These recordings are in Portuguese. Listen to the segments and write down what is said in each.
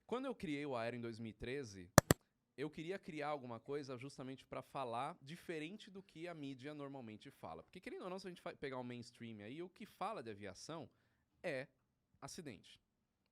Quando eu criei o Aero em 2013, eu queria criar alguma coisa justamente para falar diferente do que a mídia normalmente fala. Porque, querendo ou não, se a gente pegar o mainstream aí, o que fala de aviação é acidente.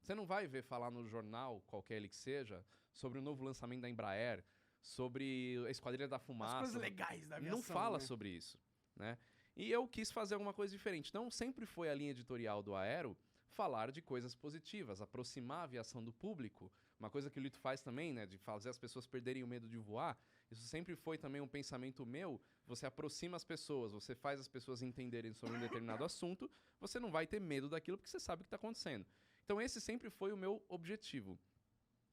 Você não vai ver falar no jornal, qualquer ele que seja, sobre o novo lançamento da Embraer, sobre a Esquadrilha da Fumaça. As coisas legais da aviação. Não fala né? sobre isso, né? E eu quis fazer alguma coisa diferente. Então, sempre foi a linha editorial do Aero falar de coisas positivas, aproximar a aviação do público. Uma coisa que o Lito faz também, né, de fazer as pessoas perderem o medo de voar. Isso sempre foi também um pensamento meu. Você aproxima as pessoas, você faz as pessoas entenderem sobre um determinado assunto, você não vai ter medo daquilo porque você sabe o que está acontecendo. Então, esse sempre foi o meu objetivo.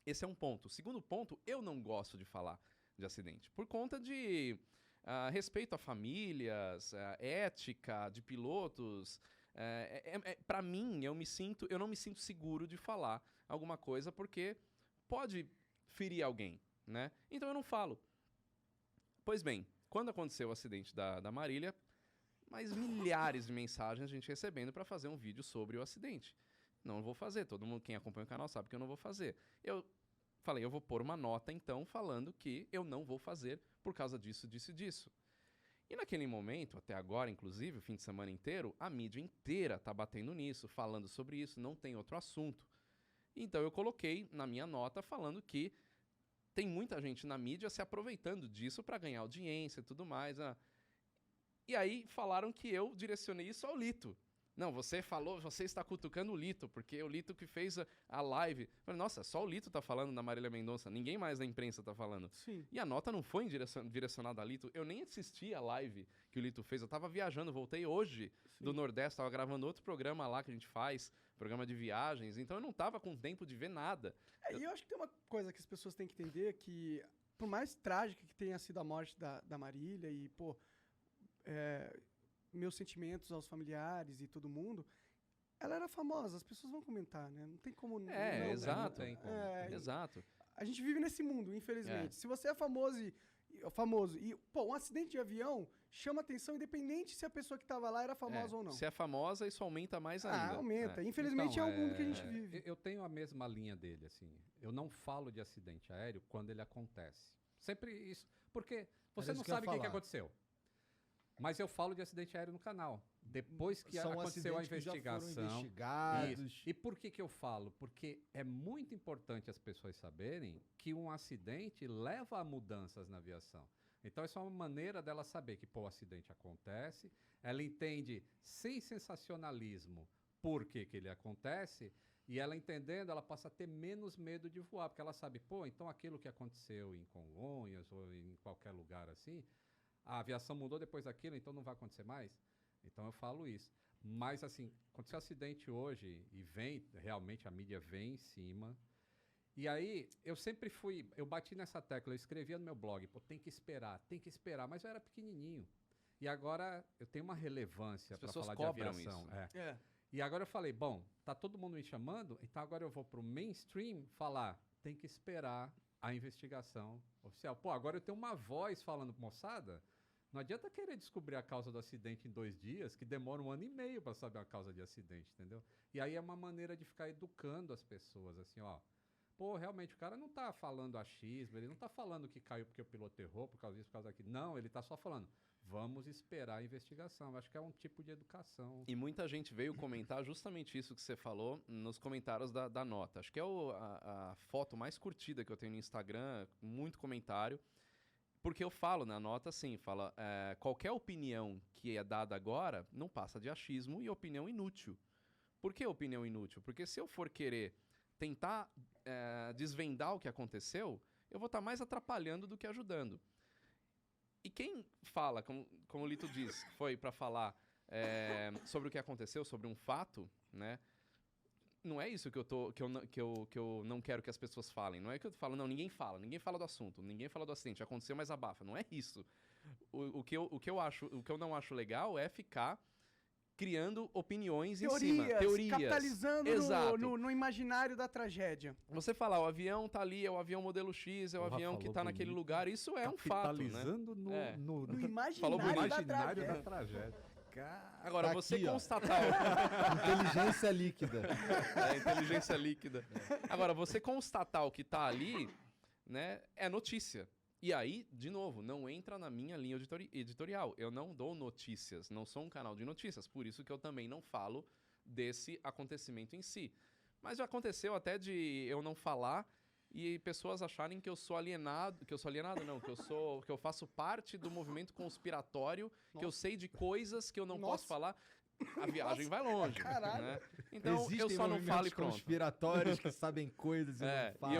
Esse é um ponto. Segundo ponto, eu não gosto de falar de acidente. Por conta de respeito a famílias, ética de pilotos. Para mim, eu não me sinto seguro de falar alguma coisa porque pode ferir alguém, né? Então eu não falo. Pois bem, quando aconteceu o acidente da Marília, mais milhares de mensagens a gente recebendo para fazer um vídeo sobre o acidente. Não vou fazer. Todo mundo, quem acompanha o canal, sabe que eu não vou fazer. Eu falei, eu vou pôr uma nota, então, falando que eu não vou fazer por causa disso, disso e disso. E naquele momento, até agora, inclusive, o fim de semana inteiro, a mídia inteira tá batendo nisso, falando sobre isso, não tem outro assunto. Então eu coloquei na minha nota falando que tem muita gente na mídia se aproveitando disso para ganhar audiência e tudo mais. E aí falaram que eu direcionei isso ao Lito. Não, você falou, você está cutucando o Lito, porque é o Lito que fez a live. Eu falei, nossa, só o Lito tá falando da Marília Mendonça, ninguém mais da imprensa tá falando. Sim. E a nota não foi direcionada a Lito, eu nem assisti a live que o Lito fez, eu tava viajando, voltei hoje do Nordeste, tava gravando outro programa lá que a gente faz, programa de viagens, então eu não tava com tempo de ver nada. E eu acho que tem uma coisa que as pessoas têm que entender, que por mais trágica que tenha sido a morte da Marília e, pô, meus sentimentos aos familiares e todo mundo, ela era famosa, as pessoas vão comentar, né? Não tem como não. Exato. Não tem como. Exato. A gente vive nesse mundo, infelizmente. Se você é famoso e, pô, um acidente de avião chama atenção independente se a pessoa que estava lá era famosa ou não. Se é famosa, isso aumenta mais ainda. Aumenta. Infelizmente Então, é o mundo que a gente vive. Eu tenho a mesma linha dele, assim. Eu não falo de acidente aéreo quando ele acontece. Sempre isso. Porque você não sabe o que aconteceu. Mas eu falo de acidente aéreo no canal. Depois que aconteceu a investigação. Que já foram investigados. Isso. E por que eu falo? Porque é muito importante as pessoas saberem que um acidente leva a mudanças na aviação. Então, isso é uma maneira dela saber que, pô, o acidente acontece, ela entende sem sensacionalismo por que ele acontece, e ela entendendo, ela passa a ter menos medo de voar, porque ela sabe, pô, então aquilo que aconteceu em Congonhas ou em qualquer lugar assim, a aviação mudou depois daquilo, então não vai acontecer mais? Então eu falo isso. Mas, assim, aconteceu um acidente hoje e realmente a mídia vem em cima. E aí, eu sempre eu bati nessa tecla, eu escrevia no meu blog, pô, tem que esperar, mas eu era pequenininho. E agora eu tenho uma relevância para falar de aviação. Isso. E agora eu falei, bom, tá todo mundo me chamando, então agora eu vou pro mainstream falar, tem que esperar a investigação oficial. Pô, agora eu tenho uma voz falando, moçada, não adianta querer descobrir a causa do acidente em 2 dias, que demora 1 ano e meio para saber a causa de acidente, entendeu? E aí é uma maneira de ficar educando as pessoas, assim, ó. Pô, realmente, o cara não tá falando achismo, ele não tá falando que caiu porque o piloto errou, por causa disso, por causa daquilo. Não, ele tá só falando, vamos esperar a investigação. Eu acho que é um tipo de educação. E muita gente veio comentar justamente isso que você falou nos comentários da nota. Acho que é a foto mais curtida que eu tenho no Instagram, muito comentário. Porque eu falo na nota assim, fala, qualquer opinião que é dada agora não passa de achismo e opinião inútil. Por que opinião inútil? Porque se eu for querer tentar desvendar o que aconteceu, eu vou estar mais atrapalhando do que ajudando. E quem fala, como o Lito diz, foi para falar sobre o que aconteceu, sobre um fato, né? Não é isso que eu não quero que as pessoas falem. Não é que eu falo, não, ninguém fala do assunto, ninguém fala do acidente, aconteceu, mas abafa. Não é isso. O que eu não acho legal é ficar criando opiniões em cima. Teorias. Capitalizando no imaginário da tragédia. Você falar, o avião tá ali, é o avião modelo X, é o avião que tá naquele lugar, isso é um fato, né? Capitalizando no No imaginário, falou no imaginário da tragédia. Agora, Tá você aqui, ó. constatar... Inteligência líquida. Inteligência líquida. Agora, você constatar o que tá ali, né, é notícia. E aí, de novo, não entra na minha linha editorial. Eu não dou notícias, não sou um canal de notícias. Por isso que eu também não falo desse acontecimento em si. Mas já aconteceu até de eu não falar e pessoas acharem que eu sou alienado, que eu faço parte do movimento conspiratório, que eu sei de coisas que eu não posso falar. A viagem vai longe, né? Então, Existem eu só não falo e pronto. conspiratórios que sabem coisas e não falam.